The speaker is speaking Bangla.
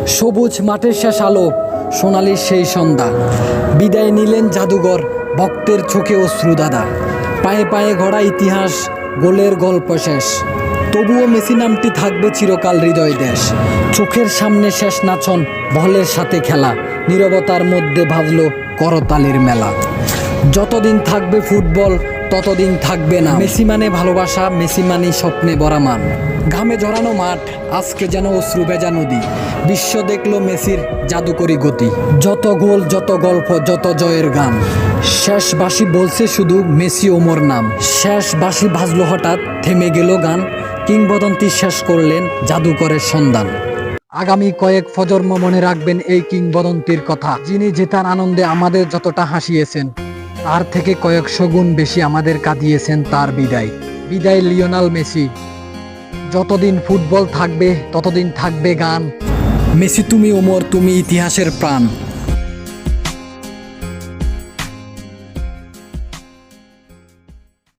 সবুজ মাঠের শেষ আলো, সোনালির সেই সন্ধ্যা। বিদায় নিলেন জাদুঘর, ভক্তের চোখে অশ্রু দাদা। পায়ে পায়ে গড়া ইতিহাস, গোলের গল্প শেষ। তবুও মেসি নামটি থাকবে চিরকাল হৃদয় দেশ। চোখের সামনে শেষ নাচন, বলের সাথে খেলা, নীরবতার মধ্যে বাজলো করতালির মেলা। যতদিন থাকবে ফুটবল ততদিন থাকবে না মেসি মানে ভালোবাসা, মেসি মানে স্বপ্নে ভরা মান। ঘামে জড়ানো মাঠ আজকে যেন অশ্রু ভেজা নদী। বিশ্ব দেখলো মেসির জাদুকরি গতি। যত গোল, যত গল্প, যত জয়ের গান। শেষ বাঁশি বলছে শুধু মেসি ওমর নাম। শেষ বাঁশি বাজলো হঠাৎ, থেমে গেল গান। কিংবদন্তি শেষ করলেন জাদুকরের সন্ধান। আগামী কয়েক প্রজন্ম মনে রাখবেন এই কিংবদন্তির কথা, যিনি জেতার আনন্দে আমাদের যতটা হাসিয়েছেন, তার থেকে কয়েকশো গুণ বেশি আমাদের কাঁদিয়েছেন তার বিদায়। বিদায় লিওনেল মেসি। যতদিন ফুটবল থাকবে ততদিন থাকবে গান। মেসি তুমি ওমর, তুমি ইতিহাসের প্রাণ।